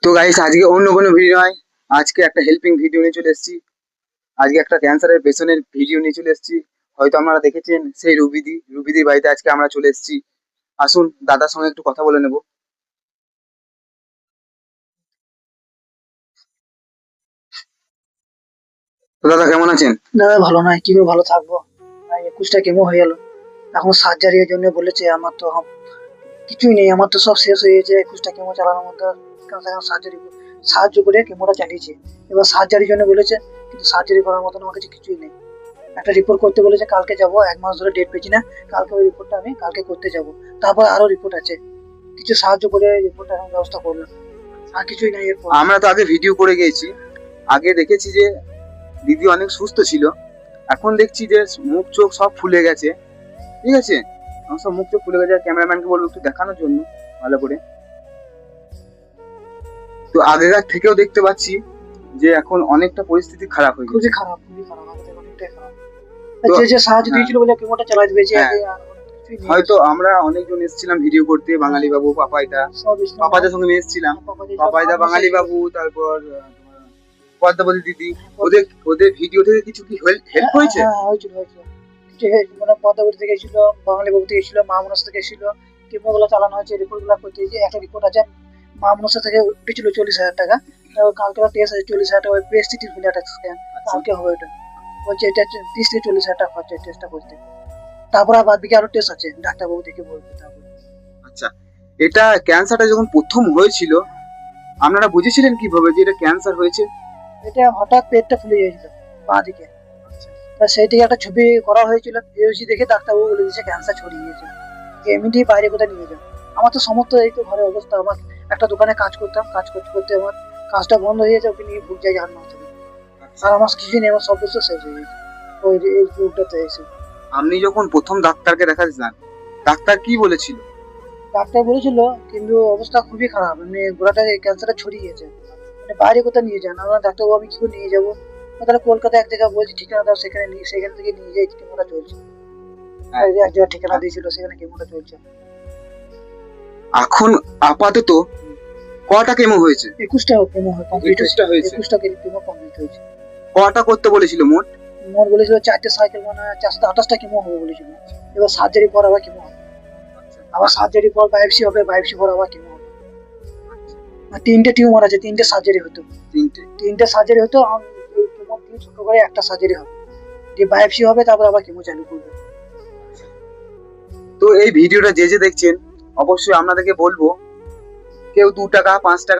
তো গাইস, আজকে অন্য কোনো ভিডিও নয়, আজকে একটা হেল্পিং ভিডিও নিয়ে চলে এসেছি। আজকে একটা ক্যান্সারের পেশেন্টের ভিডিও নিয়ে চলে এসেছি। হয়তো আপনারা দেখেছেন সেই রুবিদির বাড়িতে আজকে আমরা চলে এসেছি। আসুন দাদার সঙ্গে একটু কথা বলে নেব। তো দাদা কেমন আছেন? দাদা ভালো নয়, কি করে ভালো থাকবো? 21টা কেমো হয়ে গেল। এখন সার্জারির জন্য বলেছে। আমার তো কিছুই নেই, আমার তো সব শেষ হয়ে গেছে 21টা কেমো চালানোর মধ্যে। সার্জারি সাহায্য করে কেমোটা চালিয়েছে। এবার সার্জারির জন্য বলেছে, কিন্তু সার্জারি করার মতন আমার কাছে কিছুই নেই। একটা রিপোর্ট করতে বলেছে, কালকে যাব। 1 মাস ধরে ডেট পেয়েছি না। কালকে ওই রিপোর্টটা আমি কালকে করতে যাব। তারপর আরো রিপোর্ট আছে। কিছু সাহায্য করে রিপোর্টটা এখন ব্যবস্থা করলাম। আর কিছুই নাই এরপর। আমরা তো আগে ভিডিও করে গিয়েছি। আগে দেখেছি যে দিদি অনেক সুস্থ ছিল, এখন দেখছি যে মুখ চোখ সব ফুলে গেছে। ঠিক আছে, এখন সব মুখ চোখ ফুলে গেছে। ক্যামেরাম্যানকে বলবো একটু দেখানোর জন্য ভালো করে। তো আগেকার থেকেও দেখতে পাচ্ছি যে এখন অনেকটা পরিস্থিতি খারাপ হয়ে খুবই গেছে। খারাপ, খুবই খারাপ, আমাদের অনেকটাই খারাপ। তো যে সাহায্য হ্যাঁ, দিয়েছিল বলে কেমোটা চালাতে পেরেছি। হ্যাঁ, আর কিছুই নেই। হয়তো আমরা অনেকজন এসেছিলাম ভিডিও করতে, বাঙালি বাবু, পাপাইদা, সব ইসলাম পাপাইদার সঙ্গে নিয়ে এসেছিলাম। পাপাজি সব পাপাইদা মানুষ বাঙালি এসেছিল। বাবু, তারপর পদ্মাবতী দিদি। ওদের ওদের ভিডিও থেকে কিছু কি হেল্প হয়েছে? হ্যাঁ, হয়েছিল হয়েছিল। কিছু মানে পদ্মাবতী থেকে এসেছিল, বাঙালি বাবু থেকে এসেছিল, মা মনসা থেকে এসেছিল। কেমোগুলো চালানো হয়েছে, রিপোর্ট গুলো করতে হয়েছে। একটা রিপোর্ট আছে মা মনসা থেকে উঠেছিল 40,000 টাকা। কালকে টেস্ট আছে 40,000 টাকা। ওই পিএসসিটি ফিলাটা স্ক্যান কালকে হবে ওটা। বলছে এটা 30 থেকে 40,000 টাকা খরচা এই টেস্টটা করতে। তারপর আর বাদ বাকি আরো টেস্ট আছে, ডাক্তারবাবু দেখে বলবে তারপর। আচ্ছা, এটা ক্যান্সারটা যখন প্রথম হয়েছিল আপনারা বুঝেছিলেন কিভাবে যে এটা ক্যান্সার হয়েছে? এটা হঠাৎ পেটটা ফুলে গিয়েছিল বাঁ দিকে। তা সেই থেকে একটা ছবি করা হয়েছিল, বিওসি দেখে ডাক্তারবাবু বলে দিয়েছে ক্যান্সার ছড়িয়ে গিয়েছে। এমনিতেই বাইরে কোথায় নিয়ে যাও। আমার তো সমস্ত এই তো ঘরের অবস্থা। আমার একটা দোকানে কাজ করতাম, কাজ করতে করতে আমার কাজটা বন্ধ হয়ে গেছে। ওকে নিয়ে ভুগ যায় 8 মাস ধরে। আর আমার কিছুই নেই, আমার সব কিছু শেষ হয়ে গেছে ওই এই রোগটাতে এসে। আপনি যখন প্রথম ডাক্তারকে দেখাচ্ছিলেন, ডাক্তার কি বলেছিল? ডাক্তার বলেছিল, কিন্তু অবস্থা খুবই খারাপ। মানে গোড়াটা ক্যান্সারটা ছড়িয়ে গেছে। মানে বাইরে কোথাও নিয়ে যান। আমার ডাক্তারবাবু আমি কি করে নিয়ে যাবো? তাহলে কলকাতায় এক জায়গায় বলছি ঠিকানা দাও, সেখানে সেখান থেকে নিয়ে যাই, কেমোটা চলছে। আর এক জায়গায় ঠিকানা দিয়েছিল, সেখানে কেমোটা চলছে। এখন আপাতত কটা কেমো হয়েছে? 21টা কেমো কমপ্লিট হয়েছে। 21টা হয়েছে। 21টা কেমো কমপ্লিট হয়েছে। কটা করতে বলেছিল মোট? মোট বলেছিল 4টে সাইকেল, মানে 428টা কেমো হবে বলেছিল। এবার সার্জারি পর আবার কেমো হবে। আবার সার্জারি পর বায়োপসি হবে, বায়োপসি পর আবার কেমো হবে। আর 3টে টিউমার আছে, 3টে সার্জারি হতো। তিনটে সার্জারি হতো। কেমো দিয়ে ছোট করে একটা সার্জারি হবে, দিয়ে বায়োপসি হবে, তারপর আবার কেমো চালু করবে। তো এই ভিডিওটা যে যে দেখছেন, অবশ্যই আপনাদেরকে বলবো, কেউ 2 টাকা 5 টাকা